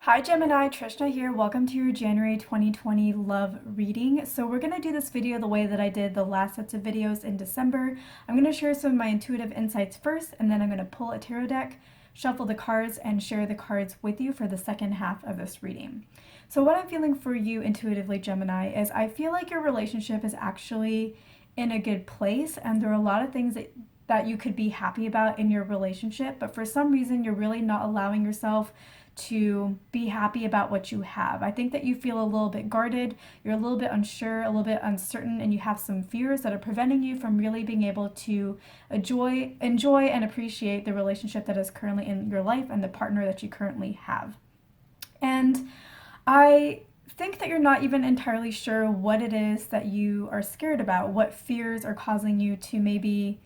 Hi Gemini, Trishna here. Welcome to your January 2020 love reading. So we're going to do this video the way that I did the last sets of videos in December. I'm going to share some of my intuitive insights first, and then I'm going to pull a tarot deck, shuffle the cards, and share the cards with you for the second half of this reading. So what I'm feeling for you intuitively, Gemini, is I feel like your relationship is actually in a good place, and there are a lot of things that you could be happy about in your relationship, but for some reason you're really not allowing yourself to be happy about what you have. I think that you feel a little bit guarded, you're a little bit unsure, a little bit uncertain, and you have some fears that are preventing you from really being able to enjoy and appreciate the relationship that is currently in your life and the partner that you currently have. And I think that you're not even entirely sure what it is that you are scared about, what fears are causing you to maybe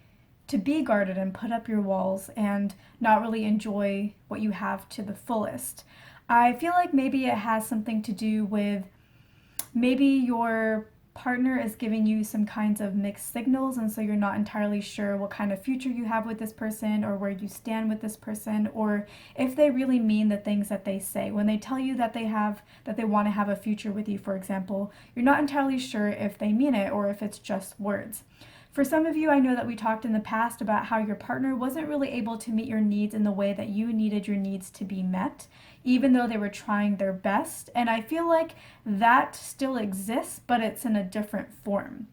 to be guarded and put up your walls and not really enjoy what you have to the fullest. I feel like maybe it has something to do with maybe your partner is giving you some kinds of mixed signals, and so you're not entirely sure what kind of future you have with this person or where you stand with this person, or if they really mean the things that they say. When they tell you that they want to have a future with you, for example, you're not entirely sure if they mean it or if it's just words. For some of you, I know that we talked in the past about how your partner wasn't really able to meet your needs in the way that you needed your needs to be met, even though they were trying their best. And I feel like that still exists, but it's in a different form.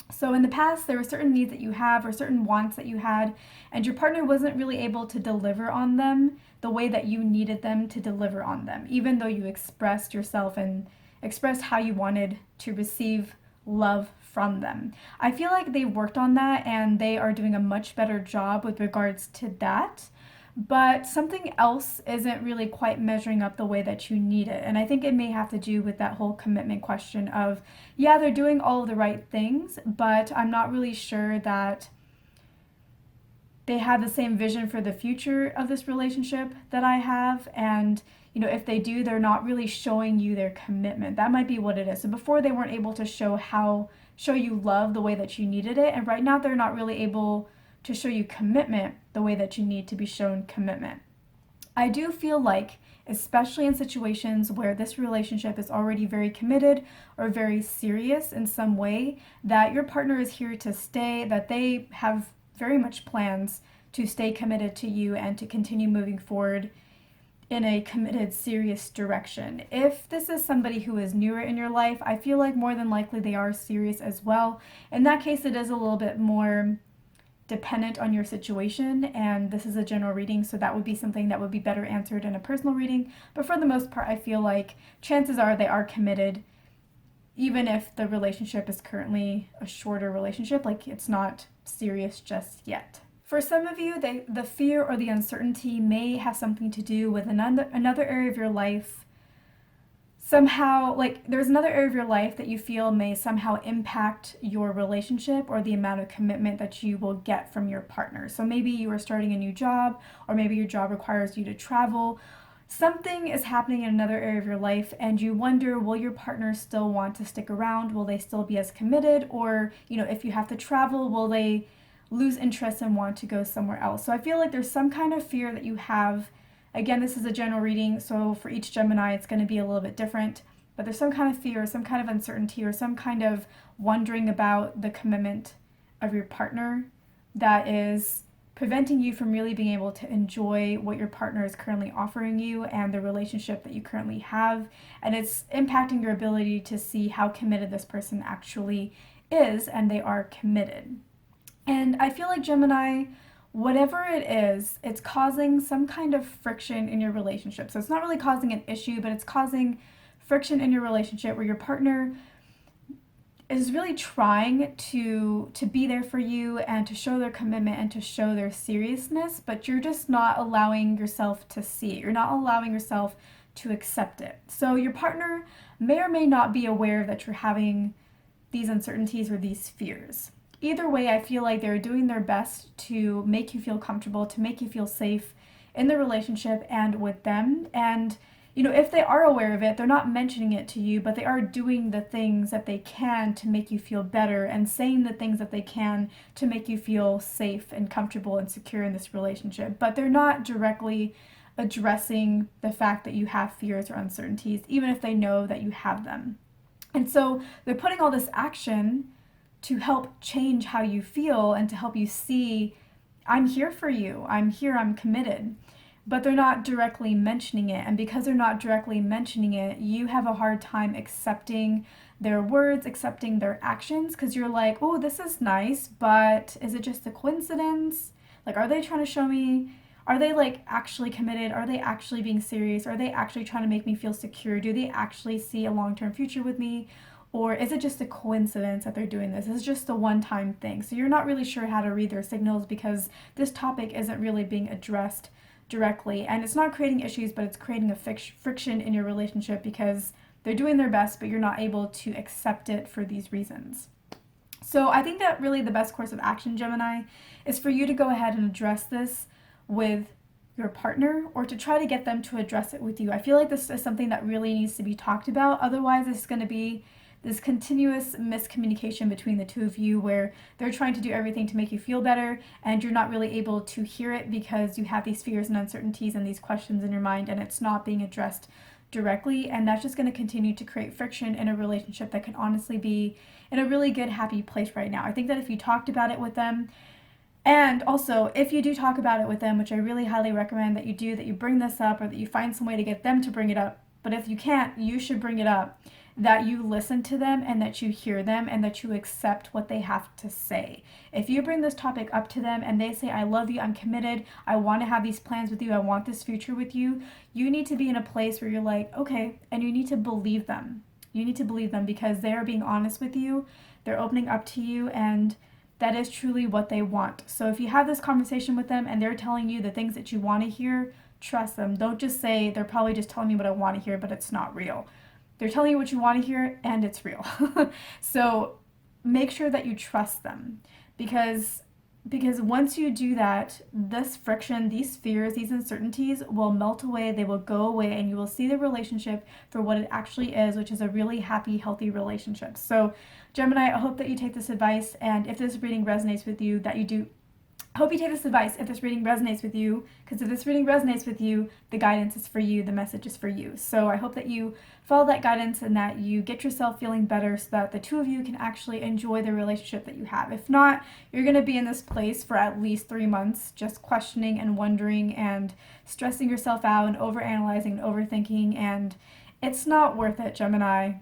So in the past, there were certain needs that you have or certain wants that you had, and your partner wasn't really able to deliver on them the way that you needed them to deliver on them, even though you expressed yourself and expressed how you wanted to receive love from them. I feel like they worked on that and they are doing a much better job with regards to that. But something else isn't really quite measuring up the way that you need it. And I think it may have to do with that whole commitment question of, yeah, they're doing all of the right things, but I'm not really sure that they have the same vision for the future of this relationship that I have. And if they do, they're not really showing you their commitment. That might be what it is. So before they weren't able to show you love the way that you needed it, and right now they're not really able to show you commitment the way that you need to be shown commitment. I do feel like, especially in situations where this relationship is already very committed or very serious in some way, that your partner is here to stay, that they have very much plans to stay committed to you and to continue moving forward in a committed, serious direction. If this is somebody who is newer in your life, I feel like more than likely they are serious as well. In that case, it is a little bit more dependent on your situation, and this is a general reading, so that would be something that would be better answered in a personal reading. But for the most part, I feel like chances are they are committed, even if the relationship is currently a shorter relationship, like it's not serious just yet. For some of you, the fear or the uncertainty may have something to do with another area of your life. Somehow, like there's another area of your life that you feel may somehow impact your relationship or the amount of commitment that you will get from your partner. So maybe you are starting a new job, or maybe your job requires you to travel. Something is happening in another area of your life, and you wonder, will your partner still want to stick around? Will they still be as committed? Or, if you have to travel, will they lose interest and want to go somewhere else? So I feel like there's some kind of fear that you have. Again, this is a general reading, so for each Gemini, it's going to be a little bit different. But there's some kind of fear, some kind of uncertainty, or some kind of wondering about the commitment of your partner that is preventing you from really being able to enjoy what your partner is currently offering you and the relationship that you currently have. And it's impacting your ability to see how committed this person actually is, and they are committed. And I feel like Gemini, whatever it is, it's causing some kind of friction in your relationship. So it's not really causing an issue, but it's causing friction in your relationship where your partner is really trying to be there for you and to show their commitment and to show their seriousness, but you're just not allowing yourself to see it. You're not allowing yourself to accept it. So your partner may or may not be aware that you're having these uncertainties or these fears. Either way, I feel like they're doing their best to make you feel comfortable, to make you feel safe in the relationship and with them. And, if they are aware of it, they're not mentioning it to you, but they are doing the things that they can to make you feel better and saying the things that they can to make you feel safe and comfortable and secure in this relationship. But they're not directly addressing the fact that you have fears or uncertainties, even if they know that you have them. And so they're putting all this action to help change how you feel and to help you see, I'm here for you, I'm here, I'm committed. But they're not directly mentioning it. And because they're not directly mentioning it, you have a hard time accepting their words, accepting their actions, because you're like, oh, this is nice, but is it just a coincidence? Like, are they trying to show me? Are they like actually committed? Are they actually being serious? Are they actually trying to make me feel secure? Do they actually see a long-term future with me? Or is it just a coincidence that they're doing this? It's just a one-time thing. So you're not really sure how to read their signals because this topic isn't really being addressed directly. And it's not creating issues, but it's creating a friction in your relationship because they're doing their best, but you're not able to accept it for these reasons. So I think that really the best course of action, Gemini, is for you to go ahead and address this with your partner or to try to get them to address it with you. I feel like this is something that really needs to be talked about. Otherwise, it's going to be this continuous miscommunication between the two of you where they're trying to do everything to make you feel better and you're not really able to hear it because you have these fears and uncertainties and these questions in your mind and it's not being addressed directly, and that's just going to continue to create friction in a relationship that can honestly be in a really good happy place right now. I think that if you talked about it with them, and also if you do talk about it with them, which I really highly recommend that you do, that you bring this up or that you find some way to get them to bring it up, but if you can't, you should bring it up, that you listen to them and that you hear them and that you accept what they have to say. If you bring this topic up to them and they say, I love you, I'm committed, I want to have these plans with you, I want this future with you, you need to be in a place where you're like, okay, and you need to believe them. You need to believe them because they are being honest with you, they're opening up to you, and that is truly what they want. So if you have this conversation with them and they're telling you the things that you want to hear, trust them. Don't just say, they're probably just telling me what I want to hear, but it's not real. They're telling you what you want to hear and it's real. So make sure that you trust them because once you do that, this friction, these fears, these uncertainties will melt away, they will go away, and you will see the relationship for what it actually is, which is a really happy, healthy relationship. So Gemini, I hope that you take this advice, and if this reading resonates with you, that you do. I hope you take this advice if this reading resonates with you, because if this reading resonates with you, the guidance is for you, the message is for you. So I hope that you follow that guidance and that you get yourself feeling better so that the two of you can actually enjoy the relationship that you have. If not, you're going to be in this place for at least 3 months, just questioning and wondering and stressing yourself out and overanalyzing and overthinking, and it's not worth it, Gemini.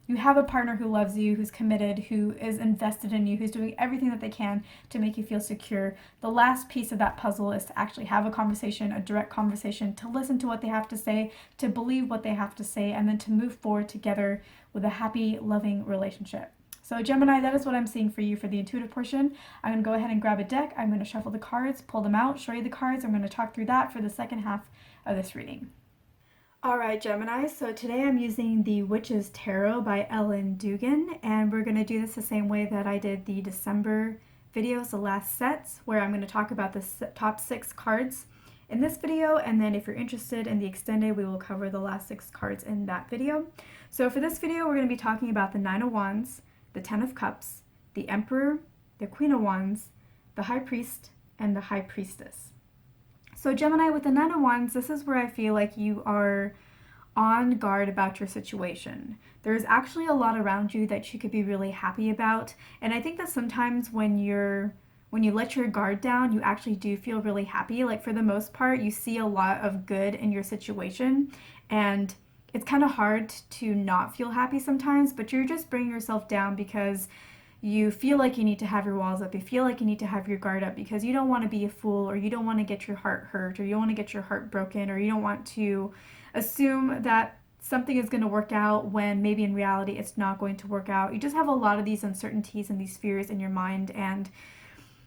You have a partner who loves you, who's committed, who is invested in you, who's doing everything that they can to make you feel secure. The last piece of that puzzle is to actually have a conversation, a direct conversation, to listen to what they have to say, to believe what they have to say, and then to move forward together with a happy, loving relationship. So Gemini, that is what I'm seeing for you for the intuitive portion. I'm going to go ahead and grab a deck. I'm going to shuffle the cards, pull them out, show you the cards. I'm going to talk through that for the second half of this reading. Alright Gemini, so today I'm using the Witch's Tarot by Ellen Dugan, and we're going to do this the same way that I did the December videos, the last sets, where I'm going to talk about the top 6 cards in this video, and then if you're interested in the extended, we will cover the last 6 cards in that video. So for this video, we're going to be talking about the Nine of Wands, the Ten of Cups, the Emperor, the Queen of Wands, the High Priest, and the High Priestess. So Gemini, with the Nine of Wands, this is where I feel like you are on guard about your situation. There's actually a lot around you that you could be really happy about, and I think that sometimes when you let your guard down, you actually do feel really happy. Like for the most part, you see a lot of good in your situation, and it's kind of hard to not feel happy sometimes, but you're just bringing yourself down because you feel like you need to have your walls up, you feel like you need to have your guard up because you don't want to be a fool, or you don't want to get your heart hurt, or you don't want to get your heart broken, or you don't want to assume that something is going to work out when maybe in reality it's not going to work out. You just have a lot of these uncertainties and these fears in your mind, and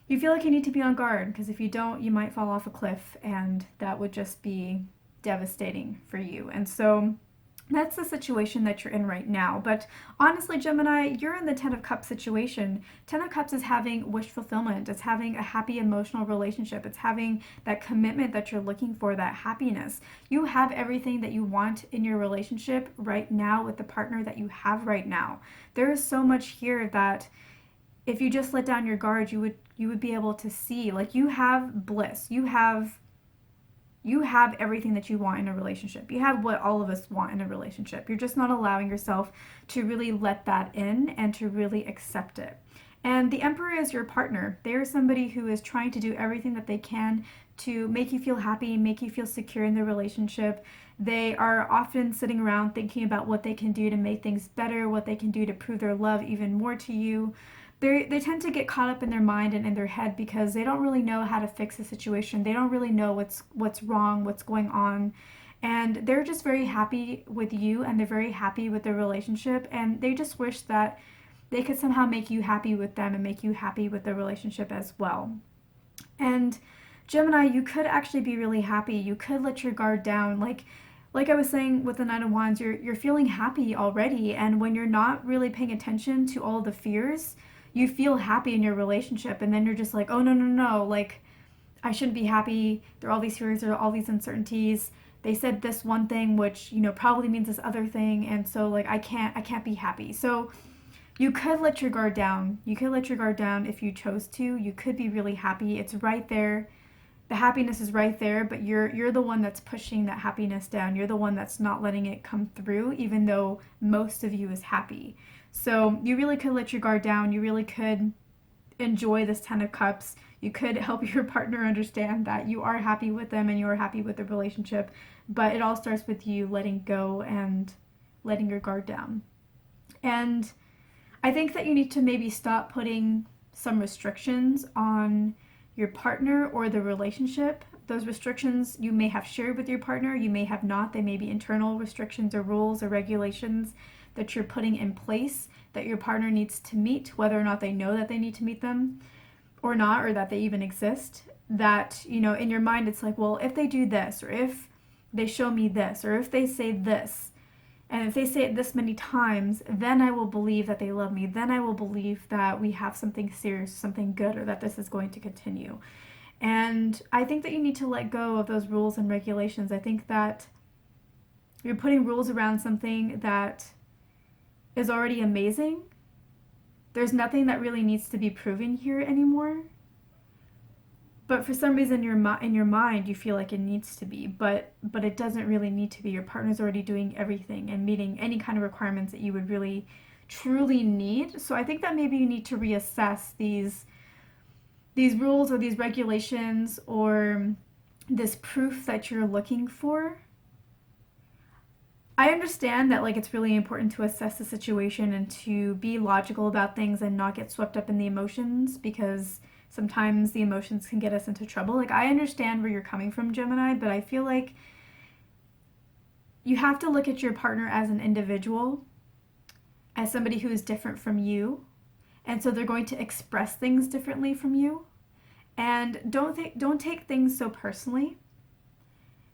you feel like you need to be on guard because if you don't, you might fall off a cliff, and that would just be devastating for you. And so that's the situation that you're in right now. But honestly, Gemini, you're in the Ten of Cups situation. Ten of Cups is having wish fulfillment. It's having a happy emotional relationship. It's having that commitment that you're looking for, that happiness. You have everything that you want in your relationship right now with the partner that you have right now. There is so much here that if you just let down your guard, you would be able to see. Like, you have bliss. You have you have everything that you want in a relationship. You have what all of us want in a relationship. You're just not allowing yourself to really let that in and to really accept it. And the Emperor is your partner. They are somebody who is trying to do everything that they can to make you feel happy, make you feel secure in their relationship. They are often sitting around thinking about what they can do to make things better, what they can do to prove their love even more to you. They tend to get caught up in their mind and in their head because they don't really know how to fix the situation. They don't really know what's wrong, what's going on. And they're just very happy with you, and they're very happy with their relationship, and they just wish that they could somehow make you happy with them and make you happy with the relationship as well. And Gemini, you could actually be really happy. You could let your guard down. Like I was saying with the Nine of Wands, you're feeling happy already, and when you're not really paying attention to all the fears, you feel happy in your relationship, and then you're just like, oh no, no, no, like I shouldn't be happy. There are all these fears, there are all these uncertainties. They said this one thing, which, you know, probably means this other thing, and so like I can't be happy. So you could let your guard down. You could let your guard down if you chose to. You could be really happy. It's right there. The happiness is right there, but you're the one that's pushing that happiness down. You're the one that's not letting it come through, even though most of you is happy. So you really could let your guard down. You really could enjoy this Ten of Cups. You could help your partner understand that you are happy with them and you are happy with the relationship, but it all starts with you letting go and letting your guard down. And I think that you need to maybe stop putting some restrictions on your partner or the relationship. Those restrictions you may have shared with your partner, you may have not. They may be internal restrictions or rules or regulations that you're putting in place that your partner needs to meet, whether or not they know that they need to meet them or not, or that they even exist. That, you know, in your mind it's like, well, if they do this, or if they show me this, or if they say this, and if they say it this many times, then I will believe that they love me. Then I will believe that we have something serious, something good, or that this is going to continue. And I think that you need to let go of those rules and regulations. I think that you're putting rules around something that is already amazing. There's nothing that really needs to be proven here anymore. But for some reason in your mind you feel like it needs to be, but it doesn't really need to be. Your partner's already doing everything and meeting any kind of requirements that you would really truly need. So I think that maybe you need to reassess these rules or these regulations or this proof that you're looking for. I understand that like it's really important to assess the situation and to be logical about things and not get swept up in the emotions, because sometimes the emotions can get us into trouble. Like, I understand where you're coming from, Gemini, but I feel like you have to look at your partner as an individual, as somebody who is different from you, and so they're going to express things differently from you. And don't take things so personally.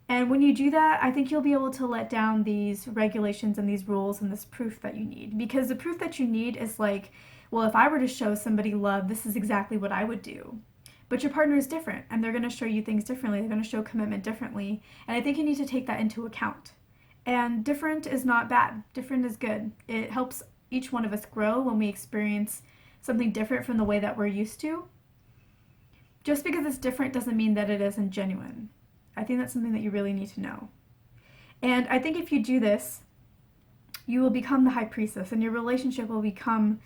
And when you do that, I think you'll be able to let down these regulations and these rules and this proof that you need. Because the proof that you need is like, well, if I were to show somebody love, this is exactly what I would do. But your partner is different, and they're going to show you things differently. They're going to show commitment differently. And I think you need to take that into account. And different is not bad. Different is good. It helps each one of us grow when we experience something different from the way that we're used to. Just because it's different doesn't mean that it isn't genuine. I think that's something that you really need to know. And I think if you do this, you will become the high priestess, and your relationship will become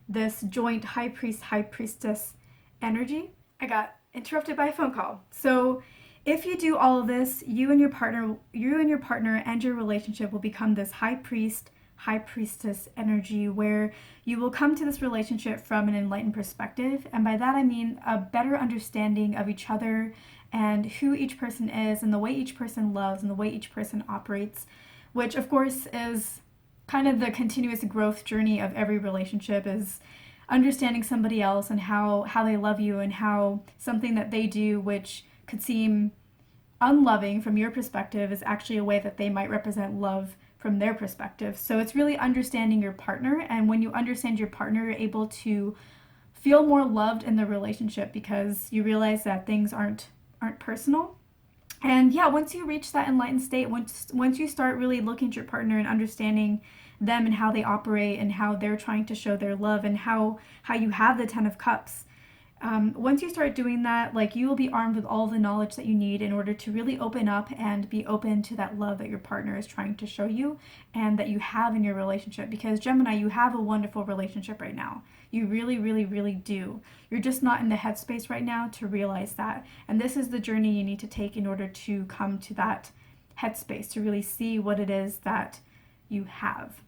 this joint high priest, high priestess energy. I got interrupted by a phone call. So if you do all of this, you and your partner and your relationship will become this high priest, high priestess energy, where you will come to this relationship from an enlightened perspective. And by that I mean a better understanding of each other and who each person is and the way each person loves and the way each person operates, which of course is kind of the continuous growth journey of every relationship, is understanding somebody else and how they love you, and how something that they do which could seem unloving from your perspective is actually a way that they might represent love from their perspective. So it's really understanding your partner, and when you understand your partner, you're able to feel more loved in the relationship because you realize that things aren't personal. And yeah, once you reach that enlightened state, once you start really looking at your partner and understanding them and how they operate and how they're trying to show their love and how you have the Ten of Cups, Once you start doing that, like, you will be armed with all the knowledge that you need in order to really open up and be open to that love that your partner is trying to show you and that you have in your relationship. Because Gemini, you have a wonderful relationship right now. You really, really, really do. You're just not in the headspace right now to realize that. And this is the journey you need to take in order to come to that headspace, to really see what it is that you have.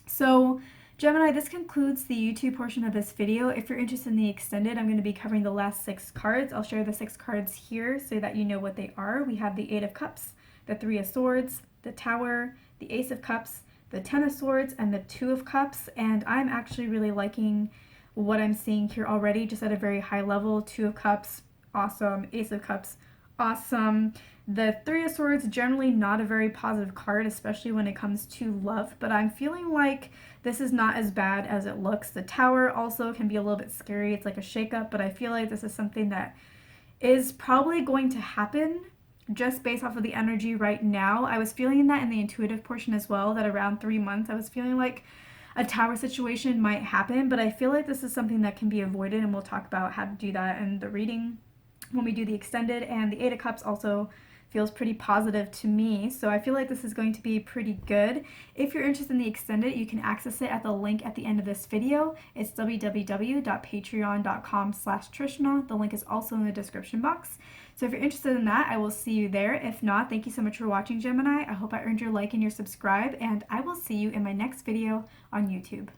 So Gemini, this concludes the YouTube portion of this video. If you're interested in the extended, I'm going to be covering the last 6 cards. I'll share the 6 cards here so that you know what they are. We have the 8 of Cups, the 3 of Swords, the Tower, the Ace of Cups, the 10 of Swords, and the 2 of Cups. And I'm actually really liking what I'm seeing here already, just at a very high level. 2 of Cups, awesome. Ace of Cups, awesome. The 3 of Swords, generally not a very positive card, especially when it comes to love, but I'm feeling like this is not as bad as it looks. The Tower also can be a little bit scary. It's like a shakeup, but I feel like this is something that is probably going to happen just based off of the energy right now. I was feeling that in the intuitive portion as well, that around 3 months I was feeling like a Tower situation might happen, but I feel like this is something that can be avoided, and we'll talk about how to do that in the reading when we do the extended. And the 8 of Cups also feels pretty positive to me, so I feel like this is going to be pretty good. If you're interested in the extended, you can access it at the link at the end of this video. It's www.patreon.com/Trishna. The link is also in the description box. So if you're interested in that, I will see you there. If not, thank you so much for watching, Gemini. I hope I earned your like and your subscribe, and I will see you in my next video on YouTube.